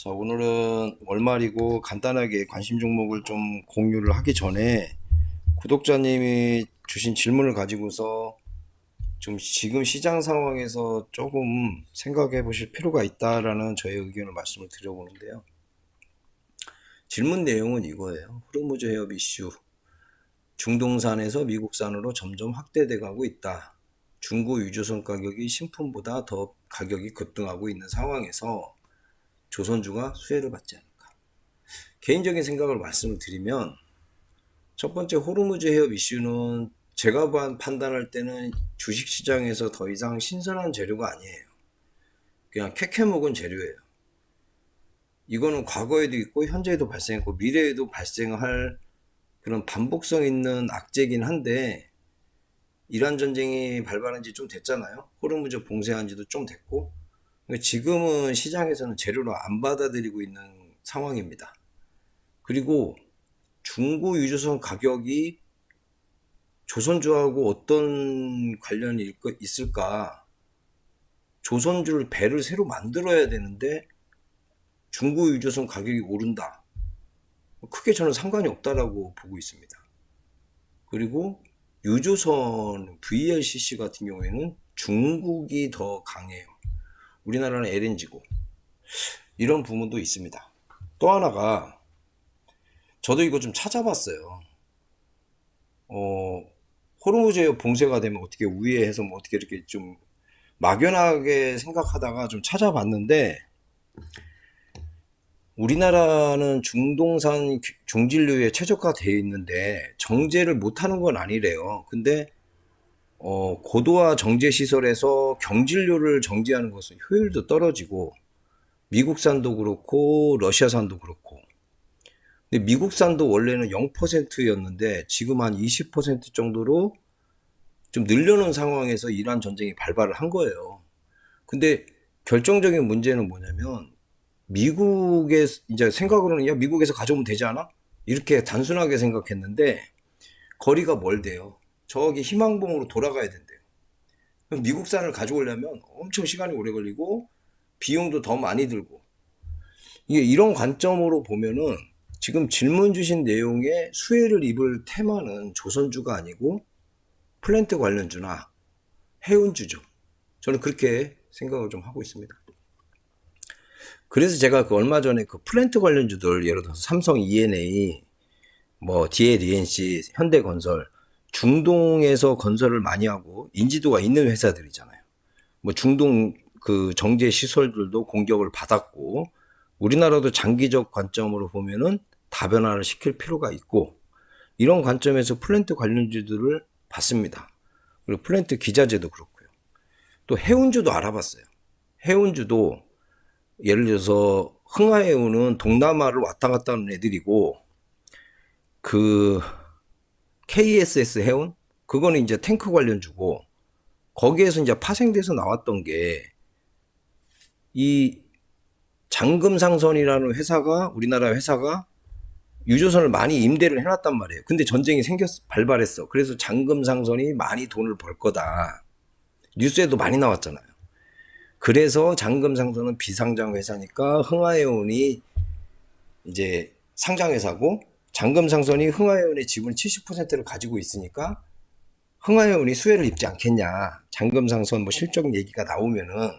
자, 오늘은 월말이고 간단하게 관심 종목을 좀 공유를 하기 전에 구독자님이 주신 질문을 가지고서 좀 지금 시장 상황에서 조금 생각해 보실 필요가 있다라는 저의 의견을 말씀을 드려보는데요. 질문 내용은 이거예요. 호르무즈 해협 이슈. 중동산에서 미국산으로 점점 확대돼 가고 있다. 중고 유조선 가격이 신품보다 더 가격이 급등하고 있는 상황에서 조선주가 수혜를 받지 않을까. 개인적인 생각을 말씀을 드리면 첫 번째 호르무즈 해협 이슈는 제가 판단할 때는 주식시장에서 더 이상 신선한 재료가 아니에요. 그냥 캐캐묵은 재료예요. 이거는 과거에도 있고 현재에도 발생했고 미래에도 발생할 그런 반복성 있는 악재긴 한데 이란 전쟁이 발발한 지 좀 됐잖아요. 호르무즈 봉쇄한 지도 좀 됐고 지금은 시장에서는 재료로 안 받아들이고 있는 상황입니다. 그리고 중고 유조선 가격이 조선주하고 어떤 관련이 있을까? 조선주를 배를 새로 만들어야 되는데 중고 유조선 가격이 오른다. 크게 저는 상관이 없다라고 보고 있습니다. 그리고 유조선 VLCC 같은 경우에는 중국이 더 강해요. 우리나라는 LNG고 이런 부분도 있습니다. 또 하나가 저도 이거 좀 찾아봤어요. 호르무즈 해협 봉쇄가 되면 어떻게 우회해서 뭐 어떻게 이렇게 좀 막연하게 생각하다가 좀 찾아봤는데 우리나라는 중동산 중진류에 최적화되어 있는데 정제를 못하는 건 아니래요. 근데 고도화 정제 시설에서 경진료를 정제하는 것은 효율도 떨어지고 미국산도 그렇고 러시아산도 그렇고 근데 미국산도 원래는 0%였는데 지금 한 20% 정도로 좀 늘려놓은 상황에서 이란 전쟁이 발발을 한 거예요. 근데 결정적인 문제는 뭐냐면 미국의 이제 생각으로는 야 미국에서 가져오면 되지 않아? 이렇게 단순하게 생각했는데 거리가 멀대요. 저기 희망봉으로 돌아가야 된대요. 그럼 미국산을 가져오려면 엄청 시간이 오래 걸리고 비용도 더 많이 들고 이게 이런 관점으로 보면은 지금 질문 주신 내용에 수혜를 입을 테마는 조선주가 아니고 플랜트 관련주나 해운주죠. 저는 그렇게 생각을 좀 하고 있습니다. 그래서 제가 얼마 전에 그 플랜트 관련주들 예를 들어서 삼성 E&A, 뭐 DLENC, 현대건설 중동에서 건설을 많이 하고 인지도가 있는 회사들이잖아요. 뭐 중동 그 정제 시설들도 공격을 받았고 우리나라도 장기적 관점으로 보면은 다변화를 시킬 필요가 있고 이런 관점에서 플랜트 관련주들을 봤습니다. 그리고 플랜트 기자재도 그렇고요. 또 해운주도 알아봤어요. 해운주도 예를 들어서 흥하해운은 동남아를 왔다 갔다 하는 애들이고 그 KSS 해운 그거는 이제 탱크 관련주고 거기에서 이제 파생돼서 나왔던 게 이 장금상선이라는 회사가 우리나라 회사가 유조선을 많이 임대를 해놨단 말이에요. 근데 전쟁이 발발했어. 그래서 장금상선이 많이 돈을 벌 거다. 뉴스에도 많이 나왔잖아요. 그래서 장금상선은 비상장 회사니까 흥하해운이 이제 상장회사고 장금상선이 흥하해운의 지분 70%를 가지고 있으니까 흥하해운이 수혜를 입지 않겠냐. 장금상선 뭐 실적 얘기가 나오면은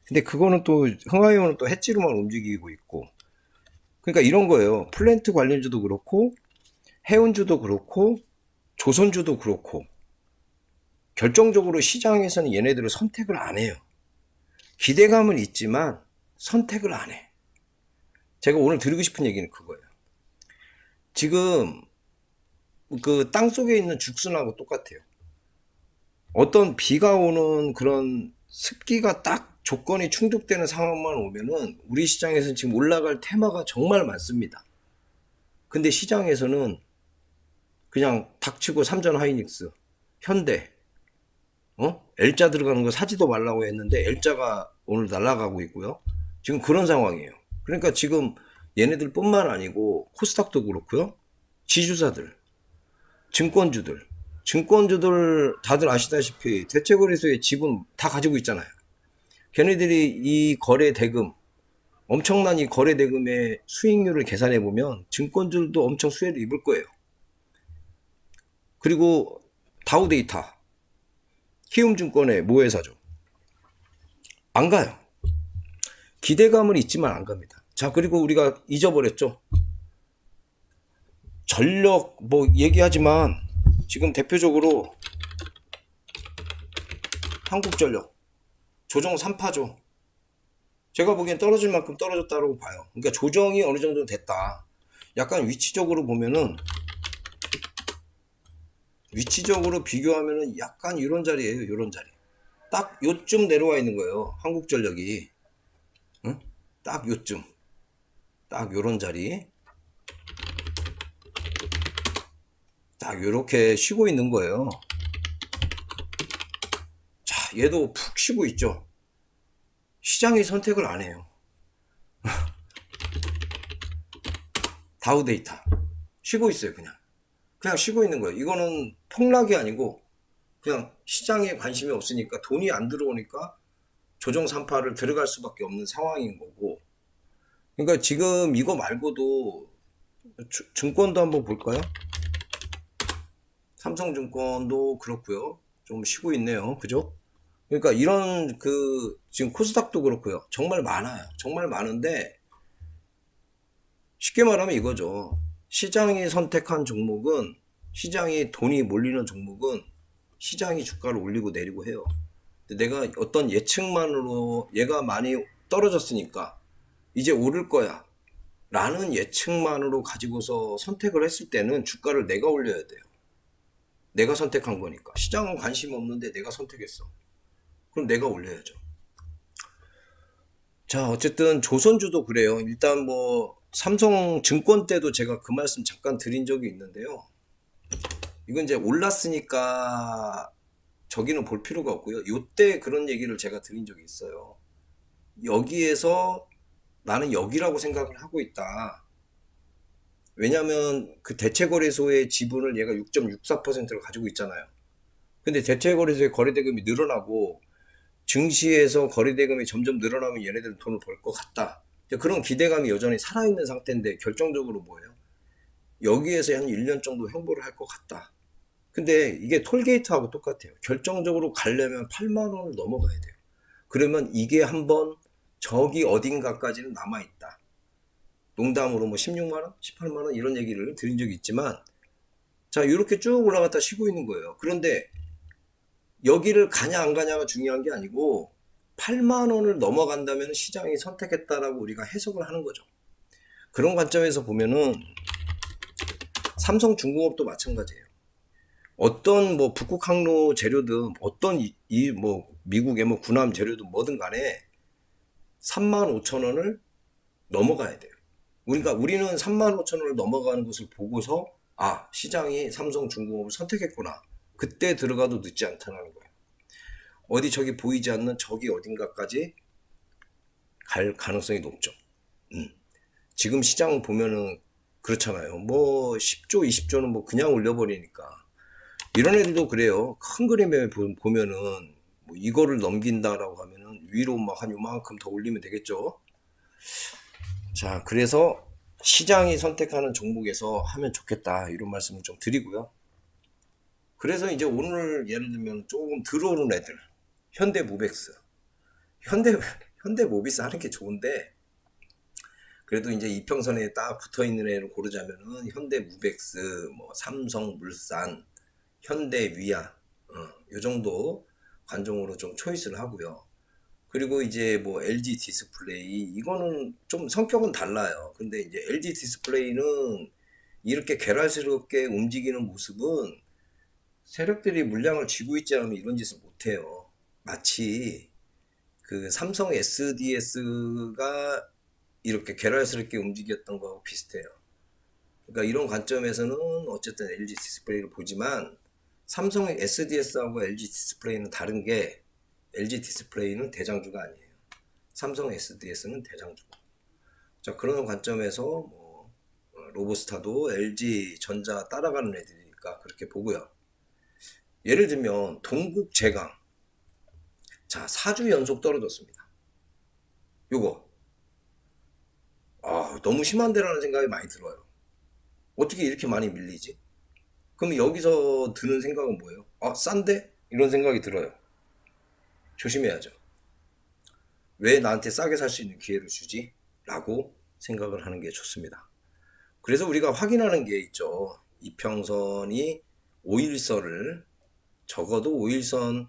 근데 그거는 또 흥하해운은 또 해지로만 움직이고 있고 그러니까 이런 거예요. 플랜트 관련주도 그렇고 해운주도 그렇고 조선주도 그렇고 결정적으로 시장에서는 얘네들을 선택을 안 해요. 기대감은 있지만 선택을 안 해. 제가 오늘 드리고 싶은 얘기는 그거예요. 지금 그 땅속에 있는 죽순하고 똑같아요. 어떤 비가 오는 그런 습기가 딱 조건이 충족되는 상황만 오면은 우리 시장에서는 지금 올라갈 테마가 정말 많습니다. 근데 시장에서는 그냥 닥치고 삼전 하이닉스, 현대, L자 들어가는 거 사지도 말라고 했는데 L자가 오늘 날아가고 있고요. 지금 그런 상황이에요. 그러니까 지금 얘네들 뿐만 아니고 코스닥도 그렇고요. 지주사들, 증권주들 다들 아시다시피 대체거래소에 지분 다 가지고 있잖아요. 걔네들이 이 거래 대금 엄청난 이 거래 대금의 수익률을 계산해 보면 증권주들도 엄청 수혜를 입을 거예요. 그리고 다우데이터, 키움증권의 모회사죠. 안 가요. 기대감은 있지만 안 갑니다. 자, 그리고 우리가 잊어버렸죠. 전력 뭐 얘기하지만 지금 대표적으로 한국전력 조정 3파죠. 제가 보기엔 떨어질 만큼 떨어졌다고 봐요. 그러니까 조정이 어느 정도 됐다. 약간 위치적으로 보면은, 위치적으로 비교하면은 약간 이런 자리예요. 이런 자리. 딱 요쯤 내려와 있는 거예요. 한국전력이. 응? 딱 요쯤. 딱 요런 자리. 딱 요렇게 쉬고 있는 거예요. 자, 얘도 푹 쉬고 있죠. 시장이 선택을 안 해요. 다우데이터. 쉬고 있어요, 그냥. 그냥 쉬고 있는 거예요. 이거는 폭락이 아니고 그냥 시장에 관심이 없으니까 돈이 안 들어오니까 조정 3파를 들어갈 수밖에 없는 상황인 거고. 그러니까 지금 이거 말고도 증권도 한번 볼까요? 삼성증권도 그렇고요. 좀 쉬고 있네요. 그죠? 그러니까 이런 지금 코스닥도 그렇고요. 정말 많아요. 정말 많은데 쉽게 말하면 이거죠. 시장이 선택한 종목은, 시장이 돈이 몰리는 종목은 시장이 주가를 올리고 내리고 해요. 근데 내가 어떤 예측만으로 얘가 많이 떨어졌으니까 이제 오를 거야 라는 예측만으로 가지고서 선택을 했을 때는 주가를 내가 올려야 돼요. 내가 선택한 거니까. 시장은 관심 없는데 내가 선택했어. 그럼 내가 올려야죠. 자, 어쨌든 조선주도 그래요. 일단 뭐 삼성증권 때도 제가 그 말씀 잠깐 드린 적이 있는데요. 이건 이제 올랐으니까 저기는 볼 필요가 없고요. 요때 그런 얘기를 제가 드린 적이 있어요. 여기에서 나는 여기라고 생각을 하고 있다. 왜냐면 그 대체거래소의 지분을 얘가 6.64%를 가지고 있잖아요. 근데 대체거래소의 거래대금이 늘어나고 증시에서 거래대금이 점점 늘어나면 얘네들은 돈을 벌 것 같다. 그런 기대감이 여전히 살아있는 상태인데 결정적으로 뭐예요? 여기에서 한 1년 정도 행보를 할 것 같다. 근데 이게 톨게이트하고 똑같아요. 결정적으로 가려면 8만 원을 넘어가야 돼요. 그러면 이게 한번 저기 어딘가까지는 남아있다. 농담으로 뭐 16만 원, 18만 원 이런 얘기를 드린 적이 있지만, 자, 이렇게 쭉 올라갔다 쉬고 있는 거예요. 그런데 여기를 가냐 안 가냐가 중요한 게 아니고 8만 원을 넘어간다면 시장이 선택했다라고 우리가 해석을 하는 거죠. 그런 관점에서 보면은 삼성중공업도 마찬가지예요. 어떤 뭐 북극 항로 재료든 어떤 뭐 미국의 뭐 군함 재료든 뭐든 간에 3만 5천 원을 넘어가야 돼요. 그러니까 우리는 3만 5천 원을 넘어가는 것을 보고서 아, 시장이 삼성중공업을 선택했구나. 그때 들어가도 늦지 않다는 거예요. 어디 저기 보이지 않는 저기 어딘가까지 갈 가능성이 높죠. 지금 시장 보면은 그렇잖아요. 뭐 10조, 20조는 뭐 그냥 올려버리니까. 이런 애들도 그래요. 큰 그림에 보면은 뭐 이거를 넘긴다라고 하면은 위로 막 한 요만큼 더 올리면 되겠죠. 자, 그래서 시장이 선택하는 종목에서 하면 좋겠다 이런 말씀을 좀 드리고요. 그래서 이제 오늘 예를 들면 조금 들어오는 애들, 현대모백스, 현대모비스 하는 게 좋은데 그래도 이제 이평선에 딱 붙어 있는 애를 고르자면은 현대모백스, 뭐 삼성물산, 현대위아, 요 정도 관종으로 좀 초이스를 하고요. 그리고 이제 뭐 LG 디스플레이, 이거는 좀 성격은 달라요. 근데 이제 LG 디스플레이는 이렇게 괴랄스럽게 움직이는 모습은 세력들이 물량을 쥐고 있지 않으면 이런 짓을 못해요. 마치 그 삼성 SDS가 이렇게 괴랄스럽게 움직였던 거하고 비슷해요. 그러니까 이런 관점에서는 어쨌든 LG 디스플레이를 보지만 삼성 SDS하고 LG 디스플레이는 다른 게 LG 디스플레이는 대장주가 아니에요. 삼성 SDS는 대장주고. 자, 그런 관점에서 뭐 로보스타도 LG 전자 따라가는 애들이니까 그렇게 보고요. 예를 들면 동국제강. 자, 4주 연속 떨어졌습니다. 요거 너무 심한데라는 생각이 많이 들어요. 어떻게 이렇게 많이 밀리지? 그럼 여기서 드는 생각은 뭐예요? 싼데? 이런 생각이 들어요. 조심해야죠. 왜 나한테 싸게 살 수 있는 기회를 주지? 라고 생각을 하는 게 좋습니다. 그래서 우리가 확인하는 게 있죠. 이평선이 5일선을 적어도 5일선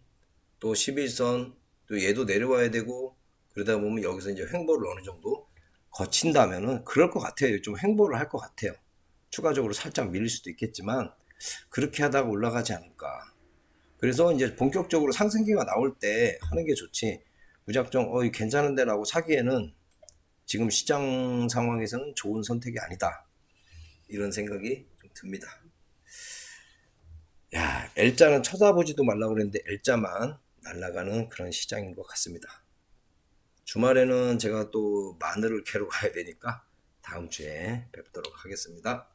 또 11선 또 얘도 내려와야 되고 그러다 보면 여기서 이제 횡보를 어느 정도 거친다면은 그럴 것 같아요. 좀 횡보를 할 것 같아요. 추가적으로 살짝 밀릴 수도 있겠지만 그렇게 하다가 올라가지 않을까. 그래서 이제 본격적으로 상승기가 나올 때 하는 게 좋지. 무작정 괜찮은데 라고 사기에는 지금 시장 상황에서는 좋은 선택이 아니다. 이런 생각이 좀 듭니다. 야, L자는 쳐다보지도 말라고 그랬는데 L자만 날아가는 그런 시장인 것 같습니다. 주말에는 제가 또 마늘을 캐러 가야 되니까 다음 주에 뵙도록 하겠습니다.